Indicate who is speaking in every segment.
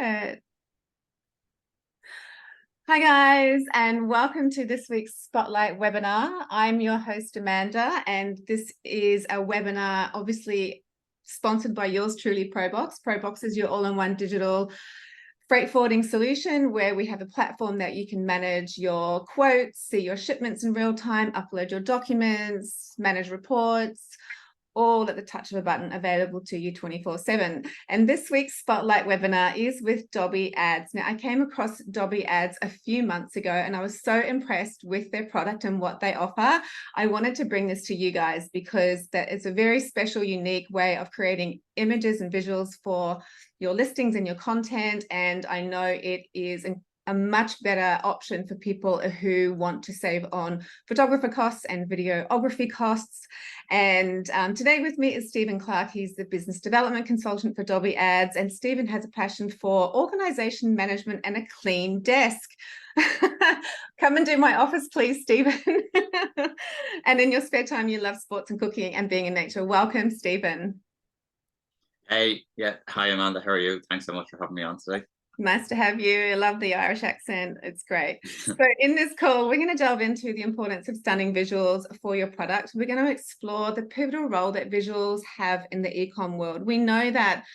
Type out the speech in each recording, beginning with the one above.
Speaker 1: it. Hi guys, and welcome to this week's Spotlight webinar. I'm your host, Amanda, and this is a webinar obviously sponsored by yours truly, Proboxx. Proboxx is your all-in-one digital freight forwarding solution where we have a platform that you can manage your quotes, see your shipments in real time, upload your documents, manage reports, all at the touch of a button, available to you 24/7. And this week's Spotlight webinar is with Dobby Ads. Now, I came across Dobby Ads a few months ago and I was so impressed with their product and what they offer. I wanted to bring this to you guys because that is a very special, unique way of creating images and visuals for your listings and your content. And I know it is a much better option for people who want to save on photographer costs and videography costs. And today with me is Stephen Clarke. He's the business development consultant for Dobby Ads, and Stephen has a passion for organization management and a clean desk. Come and do my office, please, Stephen. And in your spare time, you love sports and cooking and being in nature. Welcome, Stephen.
Speaker 2: Hey, yeah. Hi, Amanda. How are you? Thanks so much for having me on today.
Speaker 1: Nice to have you. I love the Irish accent. It's great. So in this call, we're going to delve into the importance of stunning visuals for your product. We're going to explore the pivotal role that visuals have in the e-com world. We know that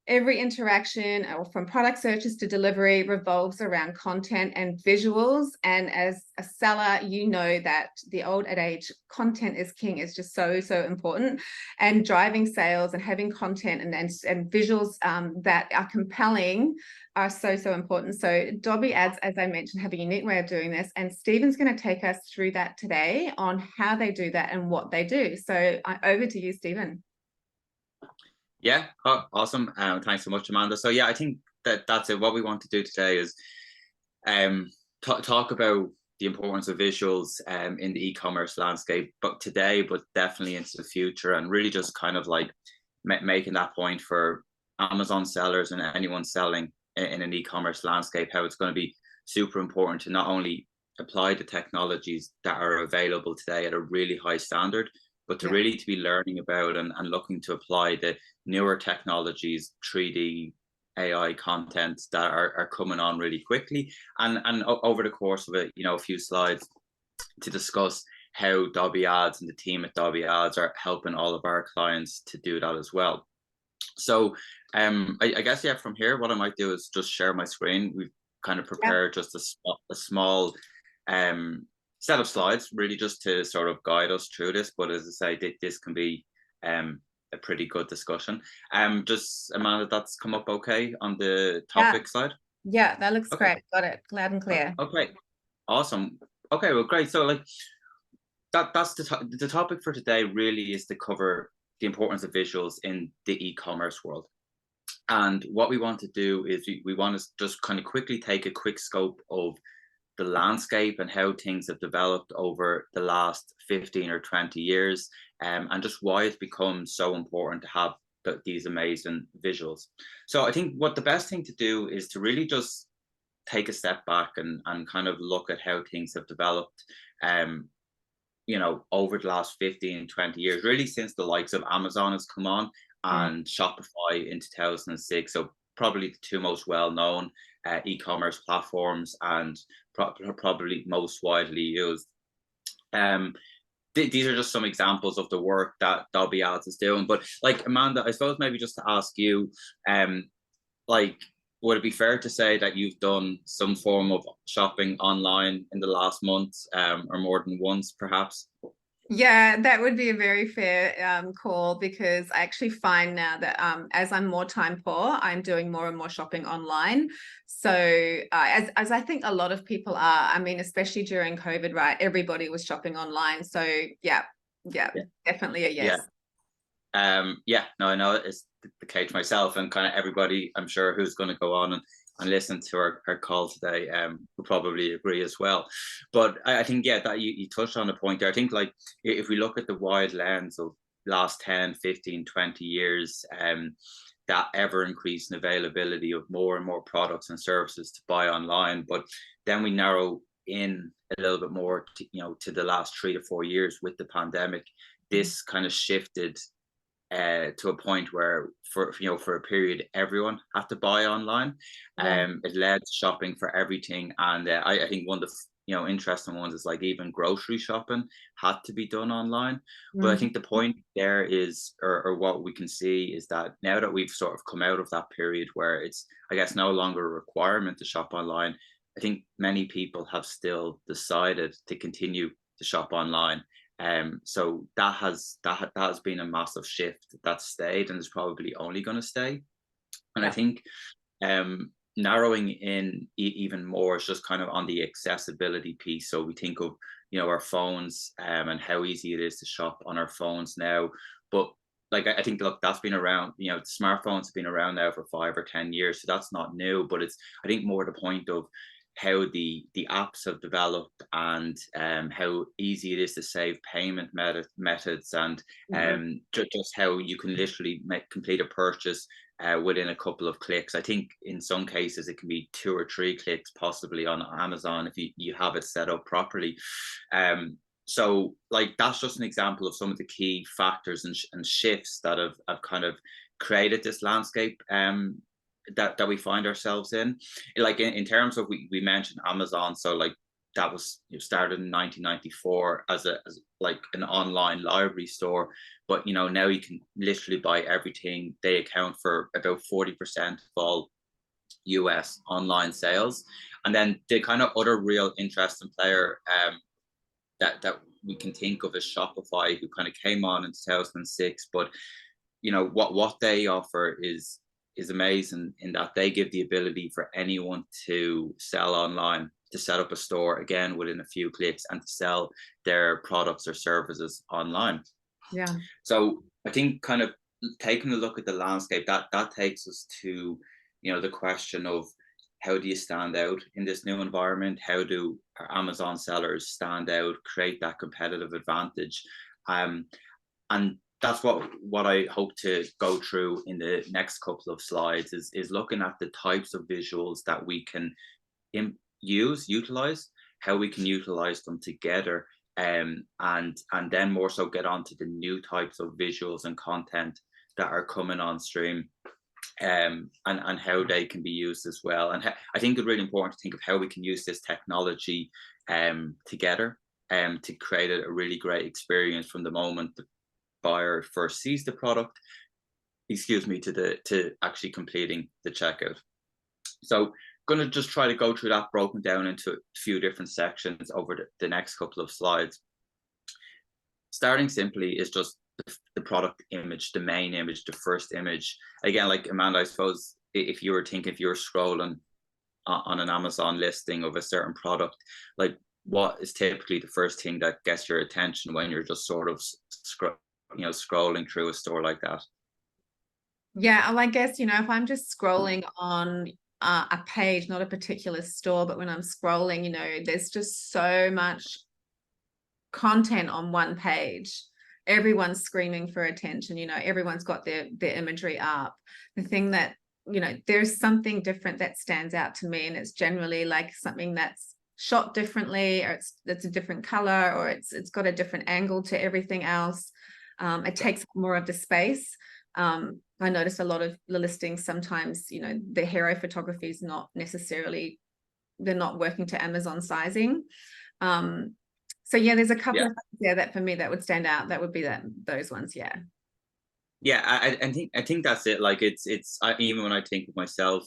Speaker 1: every interaction, or from product searches to delivery, revolves around content and visuals. And as a seller, you know that the old adage, content is king, is just so important. And driving sales and having content and visuals that are compelling are so important. So Dobby Ads, as I mentioned, have a unique way of doing this. And Stephen's going to take us through that today on how they do that and what they do. So over to you, Stephen.
Speaker 2: Yeah, awesome. Thanks so much, Amanda. So yeah, I think that's it. What we want to do today is talk about the importance of visuals in the e-commerce landscape, but definitely into the future, and really just kind of like making that point for Amazon sellers and anyone selling in an e-commerce landscape, how it's going to be super important to not only apply the technologies that are available today at a really high standard, but to really to be learning about and looking to apply the newer technologies, 3D, AI content that are coming on really quickly, and over the course of a few slides to discuss how Dobby Ads and the team at Dobby Ads are helping all of our clients to do that as well. So I guess from here, what I might do is just share my screen. We've kind of prepared just a small set of slides, really just to sort of guide us through this. But as I say, this can be a pretty good discussion. Just Amanda, that's come up okay on the topic side?
Speaker 1: Yeah, that looks great. Got it loud and clear.
Speaker 2: Okay, awesome. Okay, well, great. So like that's the topic for today really is to cover the importance of visuals in the e-commerce world. And what we want to do is we want to just kind of quickly take a quick scope of the landscape and how things have developed over the last 15 or 20 years, and just why it's become so important to have these amazing visuals. So I think what the best thing to do is to really just take a step back and kind of look at how things have developed over the last 15, 20 years, really since the likes of Amazon has come on and Shopify in 2006. So probably the two most well-known e-commerce platforms and probably most widely used. These are just some examples of the work that Dobby Ads is doing. But like Amanda, I suppose maybe just to ask you, would it be fair to say that you've done some form of shopping online in the last month, or more than once, perhaps?
Speaker 1: Yeah, that would be a very fair call, because I actually find now that as I'm more time poor, I'm doing more and more shopping online. So as I think a lot of people are, I mean, especially during COVID, right? Everybody was shopping online. So yeah, definitely a yes.
Speaker 2: No, I know it's the case myself, and kind of everybody, I'm sure, who's going to go on and listen to our call today will probably agree as well. But I think that you touched on the point there. I think like if we look at the wide lens of last 10, 15, 20 years, that ever increasing availability of more and more products and services to buy online. But then we narrow in a little bit more to the last 3 to 4 years with the pandemic. This kind of shifted to a point where for a period everyone had to buy online.
Speaker 1: Yeah.
Speaker 2: It led to shopping for everything, and I think one of the interesting ones is like even grocery shopping had to be done online. But I
Speaker 1: Mhm.
Speaker 2: think the point there is, or what we can see is that now that we've sort of come out of that period where it's, I guess, no longer a requirement to shop online, I think many people have still decided to continue to shop online. So that has been a massive shift that's stayed and is probably only going to stay. And I
Speaker 1: Yeah.
Speaker 2: think narrowing in even more is just kind of on the accessibility piece. So we think of our phones, and how easy it is to shop on our phones now. But like I think, look, that's been around. Smartphones have been around now for 5 or 10 years, so that's not new. But it's, I think, more the point of how the apps have developed, and how easy it is to save payment methods, and
Speaker 1: Mhm.
Speaker 2: just how you can literally complete a purchase within a couple of clicks. I think in some cases it can be 2 or 3 clicks possibly on Amazon if you have it set up properly. So like that's just an example of some of the key factors and shifts that have kind of created this landscape that we find ourselves in. Like in terms of, we mentioned Amazon, so like that was started in 1994 as like an online library store, but now you can literally buy everything. They account for about 40% of all US online sales. And then the kind of other real interesting player that we can think of as Shopify, who kind of came on in 2006. But what they offer is amazing in that they give the ability for anyone to sell online, to set up a store again within a few clicks, and to sell their products or services online.
Speaker 1: Yeah.
Speaker 2: So I think kind of taking a look at the landscape, that takes us to the question of, how do you stand out in this new environment? How do our Amazon sellers stand out, create that competitive advantage? And that's what I hope to go through in the next couple of slides, is looking at the types of visuals that we can utilize, how we can utilize them together, and then more so get on to the new types of visuals and content that are coming on stream, and how they can be used as well. And I think it's really important to think of how we can use this technology together, to create a really great experience from the moment the buyer first sees the product, to actually completing the checkout. So going to just try to go through that broken down into a few different sections over the next couple of slides. Starting simply is just the product image, the main image, the first image. Again, like Amanda, I suppose if you were scrolling on an Amazon listing of a certain product, like what is typically the first thing that gets your attention when you're just sort of scrolling through a store like that?
Speaker 1: Yeah, well, I guess, if I'm just scrolling on a page, not a particular store, but when I'm scrolling, there's just so much content on one page. Everyone's screaming for attention, everyone's got their imagery up. The thing that, there's something different that stands out to me, and it's generally like something that's shot differently, or it's a different color, or it's got a different angle to everything else. It takes more of the space. I notice a lot of the listings sometimes, the hero photography is not necessarily, they're not working to Amazon sizing. So yeah, there's a couple of things there that for me that would stand out. That would be those ones. Yeah.
Speaker 2: Yeah, I think that's it. Like even when I think of myself,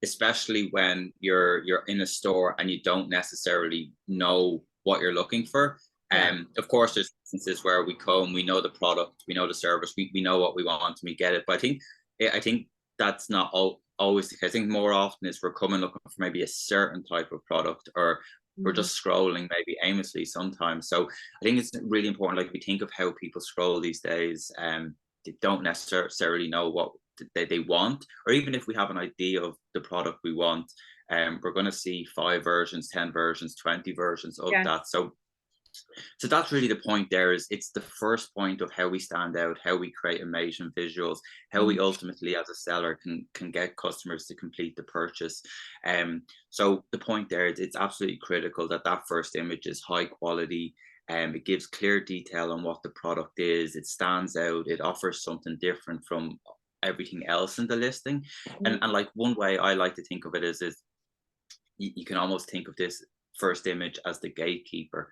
Speaker 2: especially when you're in a store and you don't necessarily know what you're looking for. Of course, there's instances where we come, we know the product, we know the service, we know what we want, and we get it. But I think that's not always the case. I think more often is we're coming looking for maybe a certain type of product, or we're just scrolling maybe aimlessly sometimes. So I think it's really important, like we think of how people scroll these days, they don't necessarily know what they want, or even if we have an idea of the product we want, we're going to see 5 versions, 10 versions, 20 versions of that. So that's really the point there. Is it's the first point of how we stand out, how we create amazing visuals, how we ultimately as a seller can get customers to complete the purchase. So the point there is it's absolutely critical that first image is high quality, It gives clear detail on what the product is. It stands out. It offers something different from everything else in the listing. And like one way I like to think of it is you can almost think of this first image as the gatekeeper.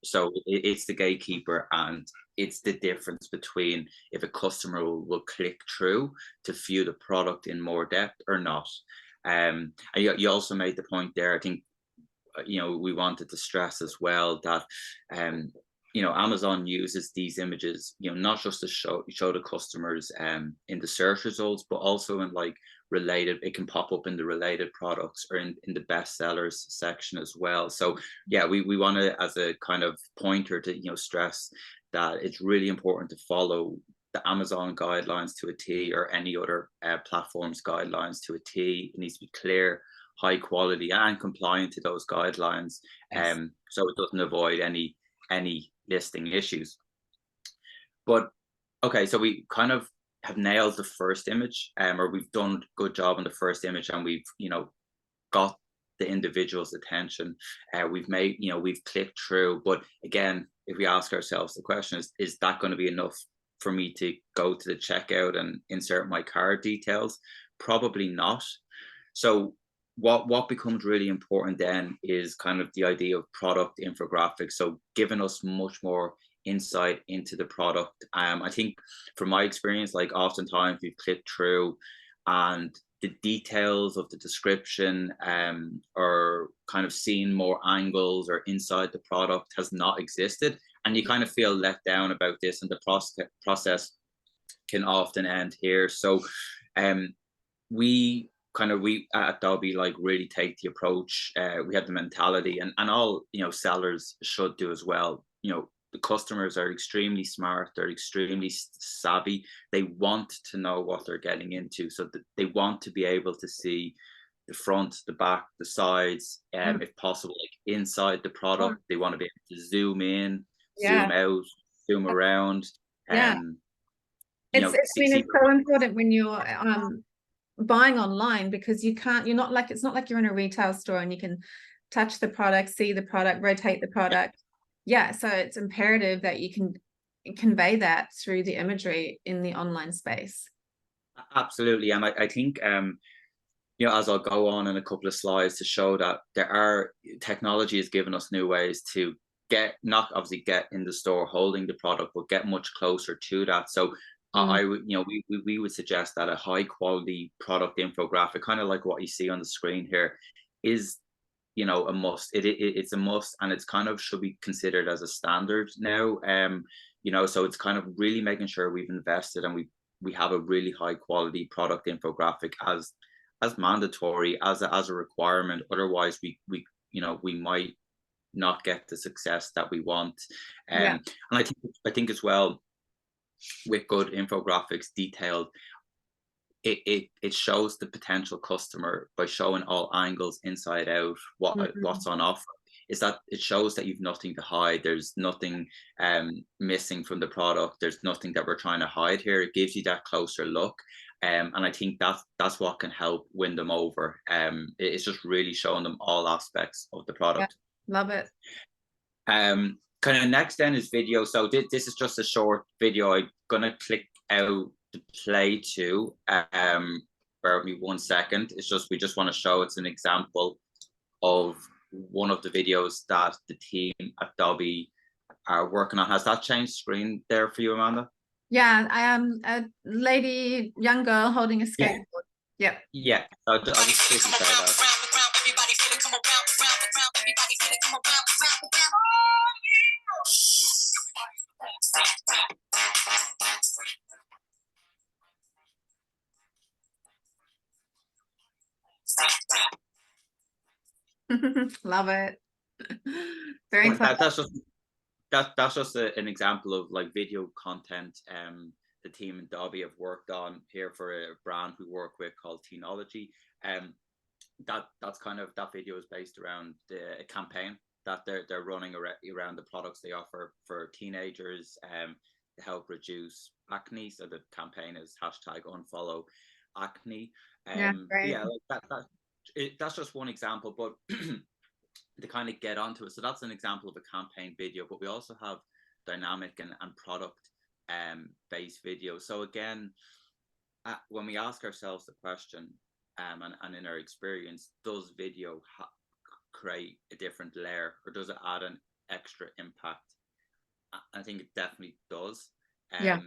Speaker 2: So it's the gatekeeper, and it's the difference between if a customer will click through to view the product in more depth or not. And you also made the point there, I think, we wanted to stress as well that Amazon uses these images, not just to show the customers in the search results, but also in like related, it can pop up in the related products or in the bestsellers section as well. So yeah, we want to, as a kind of pointer to stress that it's really important to follow the Amazon guidelines to a T, or any other platform's guidelines to a T. It needs to be clear, high quality, and compliant to those guidelines.
Speaker 1: Yes.
Speaker 2: So it doesn't avoid any listing issues. But okay, so we kind of have nailed the first image, or we've done a good job on the first image, and we've got the individual's attention. We've clicked through. But again, if we ask ourselves the question, is that going to be enough for me to go to the checkout and insert my card details? Probably not. So what becomes really important then is kind of the idea of product infographics. So giving us much more insight into the product. I think from my experience, like oftentimes we've clicked through and the details of the description or kind of seeing more angles or inside the product has not existed. And you kind of feel let down about this, and the process can often end here. So we at Dobby really take the approach. We have the mentality, and all sellers should do as well. The customers are extremely smart, they're extremely savvy. They want to know what they're getting into, so that they want to be able to see the front, the back, the sides, if possible, like inside the product. They want to be able to zoom in, zoom out, zoom around.
Speaker 1: It's so important when you're buying online, because it's not like you're in a retail store and you can touch the product, see the product, rotate the product. So it's imperative that you can convey that through the imagery in the online space.
Speaker 2: Absolutely. And I think as I'll go on in a couple of slides to show that technology has given us new ways to not obviously get in the store holding the product, but get much closer to that. So we would suggest that a high quality product infographic, kind of like what you see on the screen here, is a must. It's a must, and it's kind of should be considered as a standard now. So it's kind of really making sure we've invested and we have a really high quality product infographic as mandatory, as a requirement. Otherwise we might not get the success that we want. And I think as well, with good infographics detailed, it shows the potential customer by showing all angles inside out, what's on offer, is that it shows that you've nothing to hide. There's nothing missing from the product. There's nothing that we're trying to hide here. It gives you that closer look. And I think that's what can help win them over. It's just really showing them all aspects of the product.
Speaker 1: Love it.
Speaker 2: Kind of next then is video. So this is just a short video. I'm gonna click out the play to. Bear with me 1 second. We just want to show it's an example of one of the videos that the team at Dobby are working on. Has that changed screen there for you, Amanda?
Speaker 1: Yeah, I am a young girl holding a skateboard. Yeah.
Speaker 2: I'll just quickly say that.
Speaker 1: Love it. Very clever.
Speaker 2: That's just an example of like video content the team in Dobby have worked on here for a brand we work with called Teenology. That's kind of, that video is based around a campaign that they're running around the products they offer for teenagers to help reduce acne. So the campaign is #unfollowacne. That's just one example, but to kind of get onto it. So that's an example of a campaign video, but we also have dynamic and product based video. So again, when we ask ourselves the question, and in our experience, does video create a different layer, or does it add an extra impact? I think it definitely does.
Speaker 1: Yeah.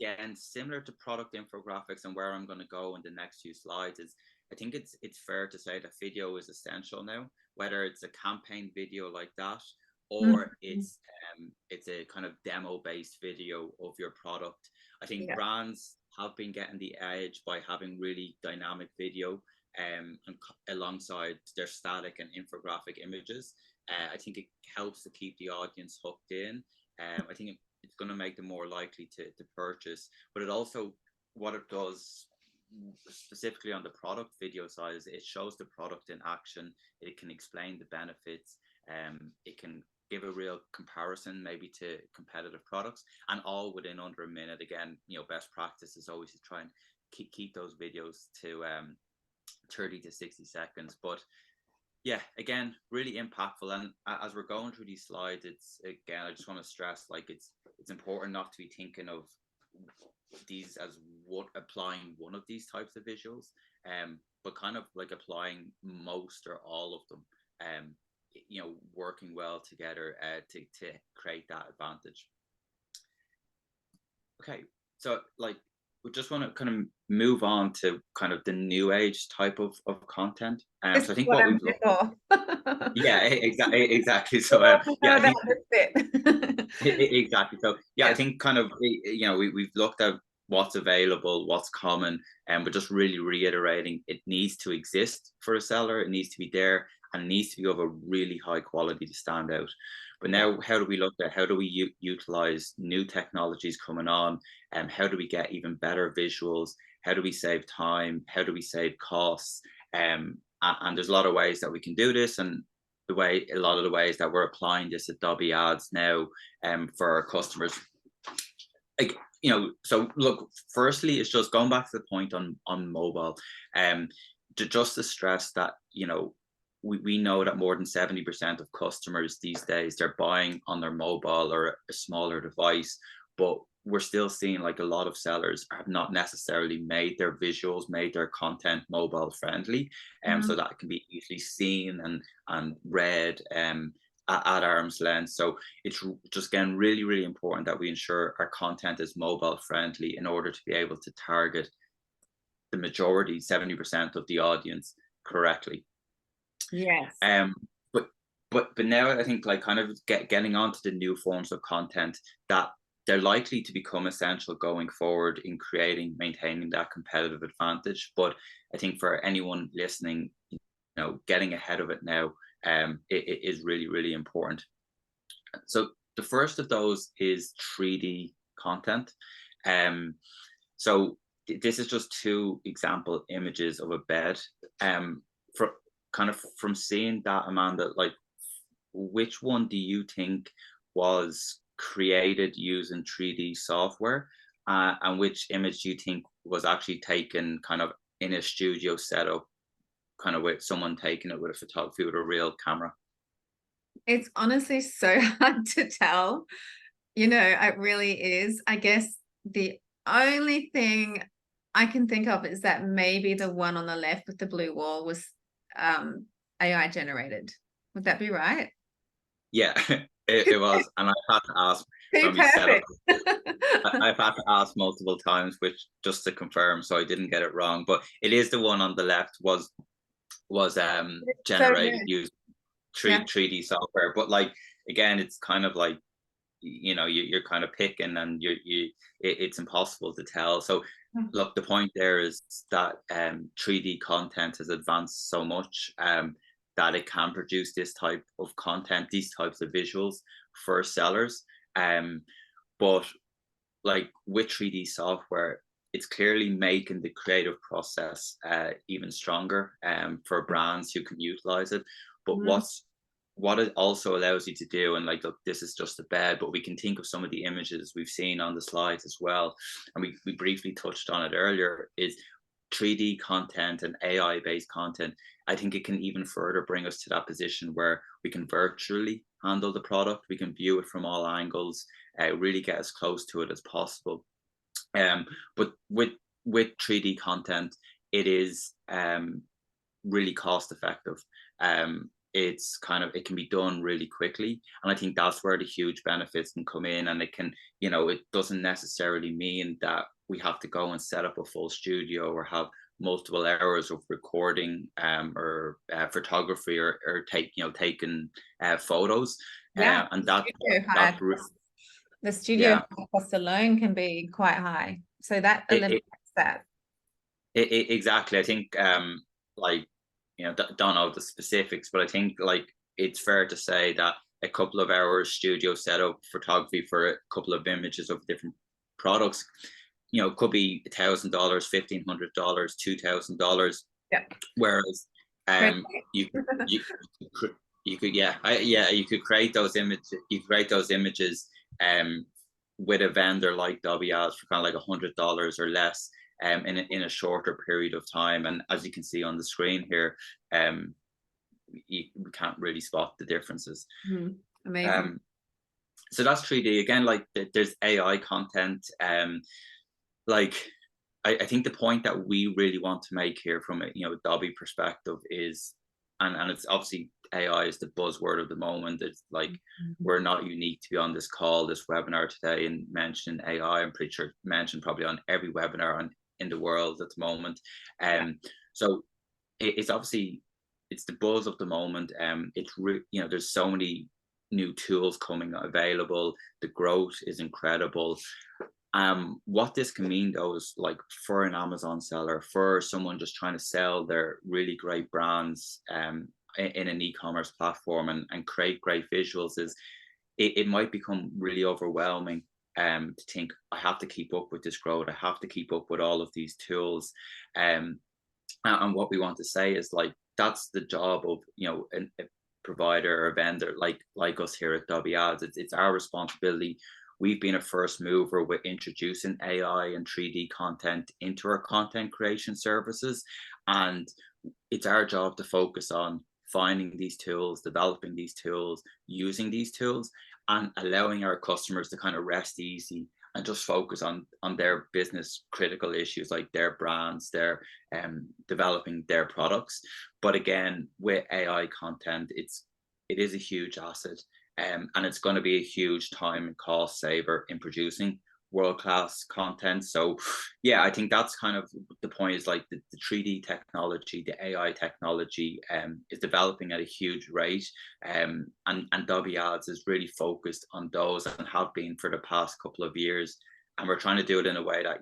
Speaker 2: Again, similar to product infographics, and where I'm going to go in the next few slides is, I think it's fair to say that video is essential now, whether it's a campaign video like that, or it's a kind of demo based video of your product. I think brands have been getting the edge by having really dynamic video and alongside their static and infographic images. I think it helps to keep the audience hooked in. I think it's going to make them more likely to purchase, but it also, what it does specifically on the product video side, is it shows the product in action. It can explain the benefits. It can give a real comparison maybe to competitive products, and all within under a minute. Again, best practice is always to try and keep those videos to 30 to 60 seconds. But yeah, again, really impactful. And as we're going through these slides, it's, again, I just want to stress, like, it's important not to be thinking of these as applying one of these types of visuals, but kind of like applying most or all of them, working well together to create that advantage. Okay, so like, we just want to kind of move on to kind of the new age type of content. So I think what we've looked, yeah, exactly. So yeah, I think exactly. So yeah, I think kind of, we've looked at what's available, what's common, and but just really reiterating, it needs to exist for a seller. It needs to be there, and it needs to be of a really high quality to stand out. But now, how do we look at, how do we utilize new technologies coming on, and how do we get even better visuals? How do we save time? How do we save costs? And there's a lot of ways that we can do this, and a lot of the ways that we're applying this at Dobby Ads now, for our customers. Like, so look, firstly, it's just going back to the point on mobile, just to stress that, we know that more than 70% of customers these days, they're buying on their mobile or a smaller device, but we're still seeing like a lot of sellers have not necessarily made their visuals, made their content mobile friendly, so that it can be easily seen and read at arm's length. So it's just, again, really, really important that we ensure our content is mobile friendly in order to be able to target the majority, 70% of the audience, correctly.
Speaker 1: Yes.
Speaker 2: But now I think, like, kind of getting onto the new forms of content that they're likely to become essential going forward in maintaining that competitive advantage. But I think for anyone listening, getting ahead of it now, it is really, really important. So the first of those is 3D content. So this is just two example images of a bed. From seeing that, Amanda, like, which one do you think was created using 3D software, and which image do you think was actually taken kind of in a studio setup, kind of with someone taking it with a photography with a real camera?
Speaker 1: It's honestly so hard to tell. It really is. I guess the only thing I can think of is that maybe the one on the left with the blue wall was AI generated. Would that be right?
Speaker 2: Yeah, it was. And I've had to ask I've had to ask multiple times, which just to confirm, so I didn't get it wrong. But it is the one on the left was generated using 3D software. But like, again, it's kind of like, you're kind of picking, and it's impossible to tell. So look, the point there is that 3D content has advanced so much that it can produce this type of content, these types of visuals for sellers. But like, with 3D software, it's clearly making the creative process even stronger for brands who can utilize it. But what it also allows you to do, and like, look, this is just a bed, but we can think of some of the images we've seen on the slides as well, and we briefly touched on it earlier, is 3D content and AI based content, I think it can even further bring us to that position where we can virtually handle the product, we can view it from all angles, really get as close to it as possible. But with 3D content, it is really cost effective. It's kind of, it can be done really quickly, and I think that's where the huge benefits can come in. And it can, you know, it doesn't necessarily mean that we have to go and set up a full studio or have multiple hours of recording or photography or taking photos.
Speaker 1: Yeah,
Speaker 2: And
Speaker 1: hire, the studio
Speaker 2: yeah,
Speaker 1: cost alone can be quite high, so that eliminates that.
Speaker 2: Exactly. I think like, you know, don't know the specifics, but I think like it's fair to say that a couple of hours studio setup photography for a couple of images of different products, you know, could be $1,000, $1,500, $2,000.
Speaker 1: Yeah.
Speaker 2: Whereas you could you could create those images. You create those images with a vendor like Dobby Ads for kind of like $100 or less. In a shorter period of time, and as you can see on the screen here, we can't really spot the differences.
Speaker 1: Amazing.
Speaker 2: So that's 3D again. Like there's AI content. Like I think the point that we really want to make here from a Dobby perspective is, and it's obviously AI is the buzzword of the moment. It's like we're not unique to be on this call, this webinar today, and mentioning AI. I'm pretty sure mentioned probably on every webinar in the world at the moment. So it's obviously, it's the buzz of the moment. It's there's so many new tools coming available. The growth is incredible. What this can mean though is, like, for an Amazon seller, for someone just trying to sell their really great brands in an e-commerce platform and create great visuals, is it might become really overwhelming to think, I have to keep up with this growth, I have to keep up with all of these tools. And what we want to say is, like, that's the job of a provider or a vendor like us here at Dobby Ads. It's our responsibility. We've been a first mover with introducing AI and 3D content into our content creation services, and it's our job to focus on finding these tools, developing these tools, using these tools, and allowing our customers to kind of rest easy and just focus on their business critical issues, like their brands, their developing their products. But again, with AI content, it is a huge asset, and it's going to be a huge time and cost saver in producing world-class content. So yeah, I think that's kind of the point, is like the 3D technology, the AI technology is developing at a huge rate, and Dobby Ads is really focused on those, and have been for the past couple of years. And we're trying to do it in a way that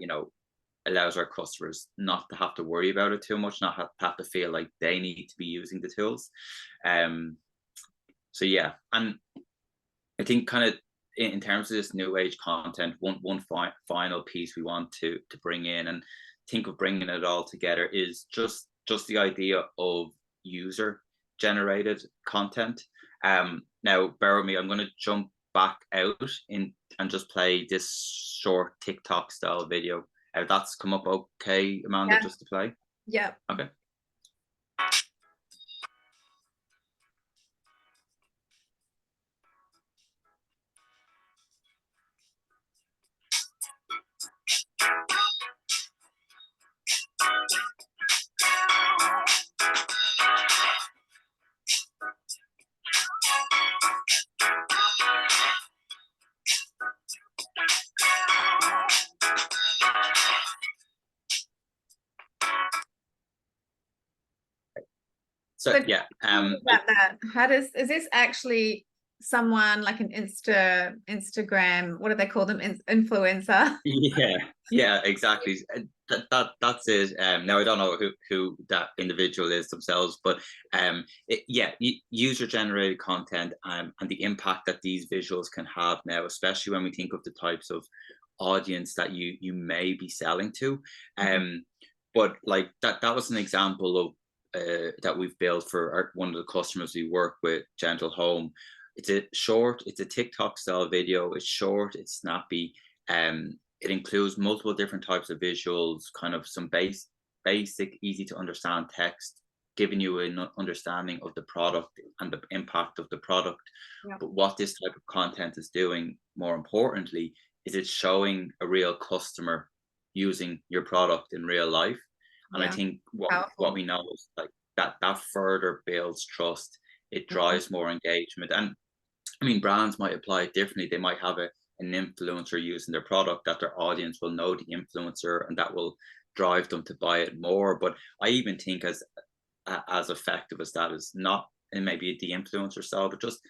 Speaker 2: allows our customers not to have to worry about it too much, not have to feel like they need to be using the tools. So yeah, and I think kind of in terms of this new age content, one final piece we want to bring in and think of bringing it all together is just the idea of user generated content. Now bear with me, I'm going to jump back out and just play this short TikTok style video. That's come up okay, Amanda? Yeah. Just to play?
Speaker 1: Yeah.
Speaker 2: Okay. So yeah,
Speaker 1: about that, is this actually someone like an Instagram, what do they call them, influencer?
Speaker 2: Yeah, exactly. That's it. Now I don't know who that individual is themselves, but user generated content and the impact that these visuals can have now, especially when we think of the types of audience that you may be selling to. But like that was an example of that we've built for one of the customers we work with, Gentle Home. It's a TikTok style video. It's short, it's snappy. It includes multiple different types of visuals, kind of some basic, easy to understand text, giving you an understanding of the product and the impact of the product.
Speaker 1: Yeah.
Speaker 2: But what this type of content is doing, more importantly, is it's showing a real customer using your product in real life. And I
Speaker 1: Yeah.
Speaker 2: think what
Speaker 1: Powerful.
Speaker 2: we know is like that further builds trust. It drives more engagement. And I mean, brands might apply it differently. They might have an influencer using their product that their audience will know the influencer, and that will drive them to buy it more. But I even think as effective as that is, not in maybe the influencer style, but just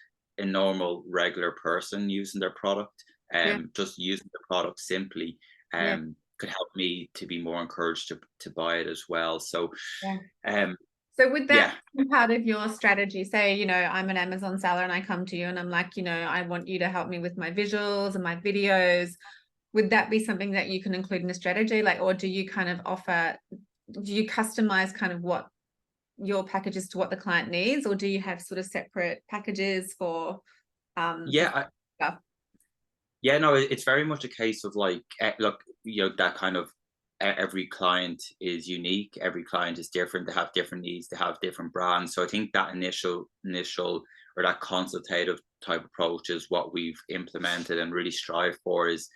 Speaker 2: a normal regular person using their product,
Speaker 1: Yeah.
Speaker 2: just using the product simply,
Speaker 1: Yeah.
Speaker 2: could help me to be more encouraged to buy it as well. So
Speaker 1: Yeah.
Speaker 2: um
Speaker 1: So would
Speaker 2: yeah.
Speaker 1: that be part of your strategy? Say, you know, I'm an Amazon seller and I come to you and I'm like, you know, I want you to help me with my visuals and my videos. Would that be something that you can include in a strategy? Like, or do you kind of offer, do you customize kind of what your packages to what the client needs, or do you have sort of separate packages for
Speaker 2: Yeah,
Speaker 1: stuff?
Speaker 2: yeah, no, it's very much a case of like, look, you know, that kind of every client is unique. Every client is different. They have different needs. They have different brands. So I think that initial or that consultative type approach is what we've implemented and really strive for, is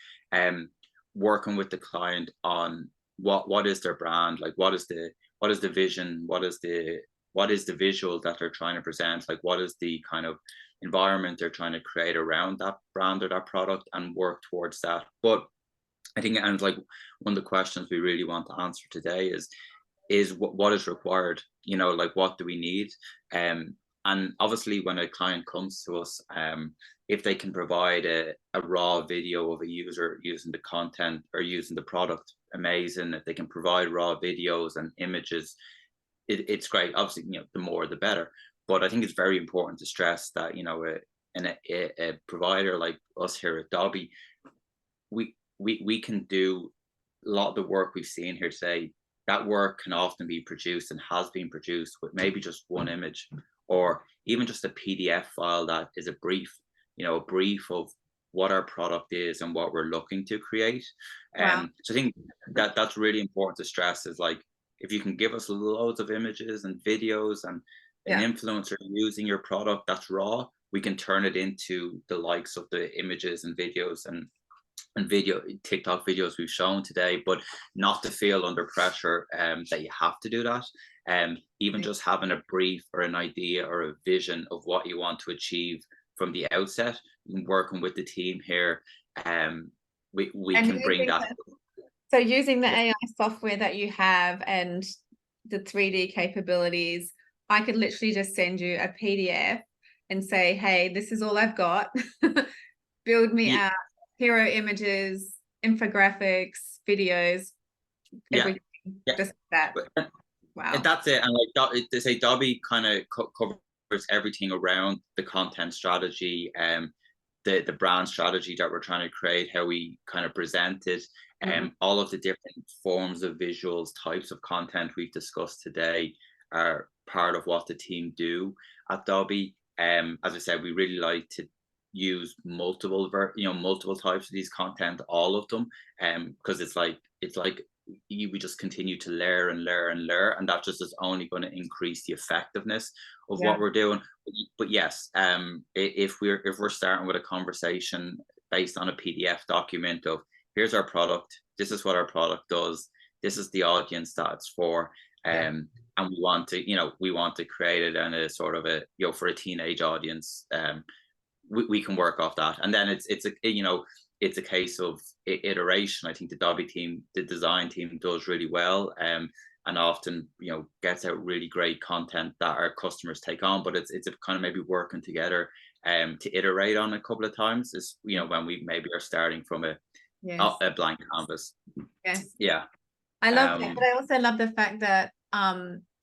Speaker 2: working with the client on what is their brand, like what is the vision, what is the visual that they're trying to present, like what is the kind of environment they're trying to create around that brand or that product, and work towards that. But I think, and like one of the questions we really want to answer today is what is required, you know, like what do we need? And obviously when a client comes to us, if they can provide a raw video of a user using the content or using the product, amazing. If they can provide raw videos and images, it's great. Obviously, you know, the more the better. But I think it's very important to stress that, you know, a provider like us here at Dobby, we can do a lot of the work we've seen here today. That work can often be produced and has been produced with maybe just one image, or even just a PDF file that is a brief, you know, a brief of what our product is and what we're looking to create.
Speaker 1: Wow.
Speaker 2: So I think that's really important to stress, is like, if you can give us loads of images and videos and an
Speaker 1: Yeah.
Speaker 2: influencer using your product that's raw, we can turn it into the likes of the images and videos and video TikTok videos we've shown today, but not to feel under pressure that you have to do that. Even just having a brief or an idea or a vision of what you want to achieve from the outset, working with the team here, we
Speaker 1: And
Speaker 2: can bring that.
Speaker 1: so using the
Speaker 2: Yeah.
Speaker 1: AI software that you have and the 3D capabilities, I could literally just send you a PDF and say, hey, this is all I've got. Build me out hero images, infographics, videos,
Speaker 2: Yeah,
Speaker 1: everything,
Speaker 2: yeah.
Speaker 1: just that. Wow.
Speaker 2: And that's it. And like they say, Dobby kind of covers everything around the content strategy, the brand strategy that we're trying to create, how we kind of present it, all of the different forms of visuals, types of content we've discussed today are part of what the team do at Dobby. As I said, we really like to use multiple types of these content, all of them, because it's like we just continue to layer and layer and layer, and that just is only going to increase the effectiveness of what we're doing. But yes, if we're starting with a conversation based on a PDF document of, here's our product, this is what our product does, this is the audience that it's for, and we want to create it in a sort of a, you know, for a teenage audience, we can work off that. And then it's a case of iteration. I think the Dobby team, the design team, does really well, and often, you know, gets out really great content that our customers take on. But it's a kind of maybe working together to iterate on a couple of times, is, you know, when we maybe are starting from a blank canvas.
Speaker 1: Yes.
Speaker 2: Yeah.
Speaker 1: I love that, but I also love the fact that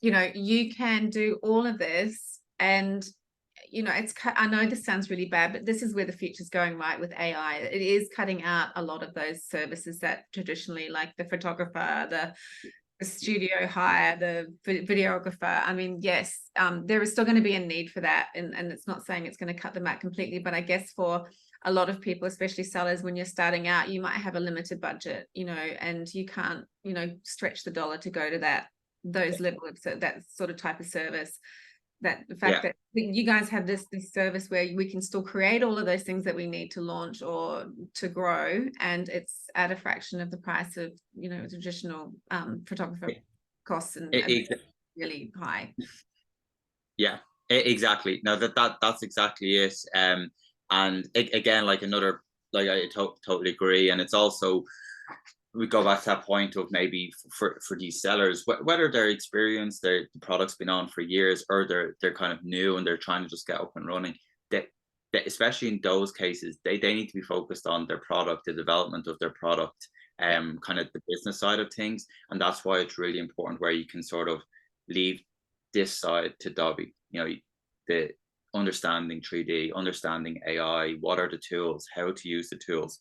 Speaker 1: you know, you can do all of this, and you know, I know this sounds really bad, but this is where the future's going, right? With AI, it is cutting out a lot of those services that traditionally, like the photographer, the studio hire, the videographer. I mean, yes, there is still going to be a need for that, and it's not saying it's going to cut them out completely, but I guess for a lot of people, especially sellers, when you're starting out, you might have a limited budget, you know, and you can't, you know, stretch the dollar to go to those levels, that sort of type of service. That the fact that you guys have this service where we can still create all of those things that we need to launch or to grow, and it's at a fraction of the price of, you know, traditional photographer costs, and really high.
Speaker 2: Yeah, exactly. No, that's exactly it. And again, like another, like I totally agree. And it's also, we go back to that point of maybe for these sellers, whether they're experienced, the product's been on for years, or they're kind of new and they're trying to just get up and running. That especially in those cases, they need to be focused on their product, the development of their product, kind of the business side of things. And that's why it's really important where you can sort of leave this side to Dobby. You know, the understanding 3D, understanding AI, what are the tools, how to use the tools,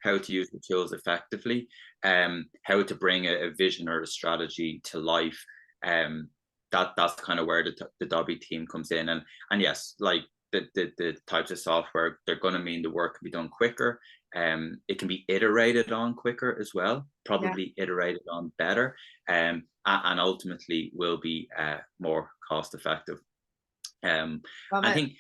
Speaker 2: how to use the tools effectively, how to bring a vision or a strategy to life. That's kind of where the Dobby team comes in. And yes, like the types of software, they're going to mean the work can be done quicker. It can be iterated on quicker as well, probably iterated on better, and ultimately will be more cost effective. I think,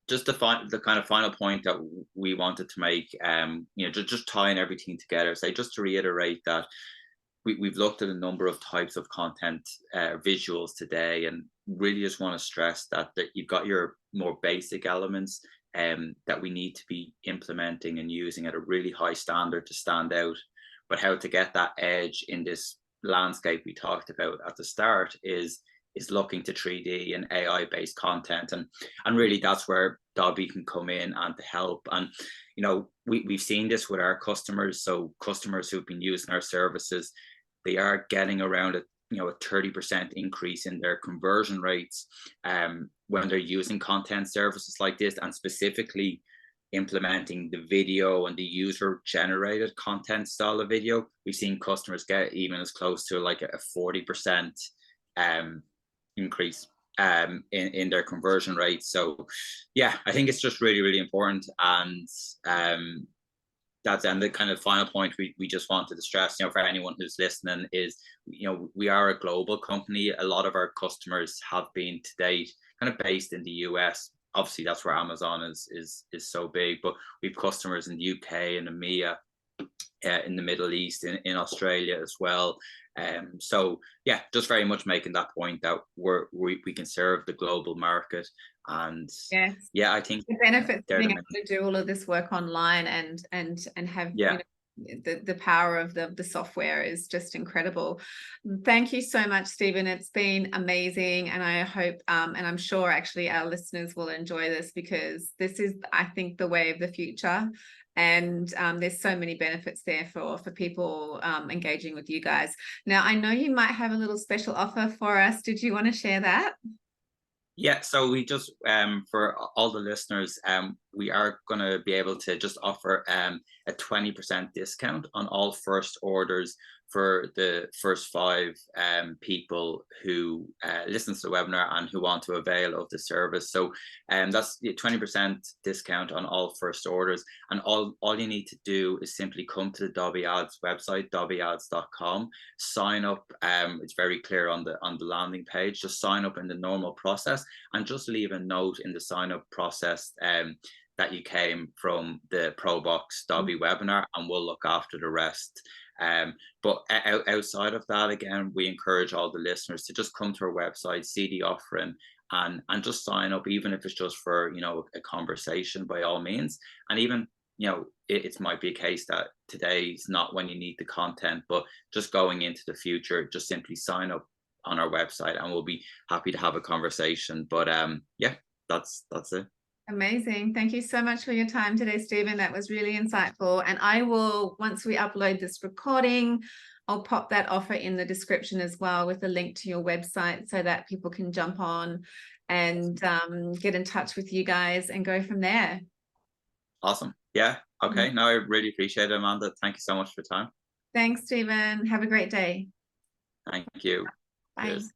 Speaker 2: just the kind of final point that we wanted to make, you know, just tying everything together, say, just to reiterate that we've looked at a number of types of content visuals today, and really just want to stress that you've got your more basic elements that we need to be implementing and using at a really high standard to stand out. But how to get that edge in this landscape we talked about at the start is looking to 3D and AI-based content, and really that's where Dobby can come in and to help. And you know, we've seen this with our customers. So customers who've been using our services, they are getting around a 30% increase in their conversion rates when they're using content services like this, and specifically implementing the video and the user generated content style of video. We've seen customers get even as close to like a 40% increase in their conversion rates. So yeah, I think it's just really, really important. And that's, and the kind of final point we just wanted to stress, you know, for anyone who's listening is, you know, we are a global company. A lot of our customers have been to date kind of based in the US. Obviously that's where Amazon is so big, but we've customers in the UK and EMEA, in the Middle East, in Australia as well. So yeah, just very much making that point that we can serve the global market. And yeah, I think
Speaker 1: the benefits of being able to do all of this work online and have you know, the power of the software is just incredible. Thank you so much, Stephen. It's been amazing, and I hope and I'm sure actually our listeners will enjoy this, because this is, I think, the way of the future. And there's so many benefits there for people engaging with you guys. Now, I know you might have a little special offer for us. Did you want to share that?
Speaker 2: Yeah, so we just, for all the listeners, we are going to be able to just offer a 20% discount on all first orders for the first 5 people who listen to the webinar and who want to avail of the service. So that's the 20% discount on all first orders. And all you need to do is simply come to the Dobby Ads website, dobbyads.com, sign up. It's very clear on the landing page. Just sign up in the normal process, and just leave a note in the sign up process that you came from the Proboxx Dobby webinar, and we'll look after the rest. But outside of that, again, we encourage all the listeners to just come to our website, see the offering, and just sign up, even if it's just for, you know, a conversation, by all means. And even, you know, it might be a case that today's not when you need the content, but just going into the future, just simply sign up on our website and we'll be happy to have a conversation. But yeah, that's it.
Speaker 1: Amazing. Thank you so much for your time today, Stephen. That was really insightful. And I will, once we upload this recording, I'll pop that offer in the description as well, with a link to your website, so that people can jump on and get in touch with you guys and go from there. Awesome.
Speaker 2: Yeah. Okay. No, I really appreciate it, Amanda. Thank you so much for your time.
Speaker 1: Thanks, Stephen. Have a great day.
Speaker 2: Thank you.
Speaker 1: Bye.
Speaker 2: Cheers.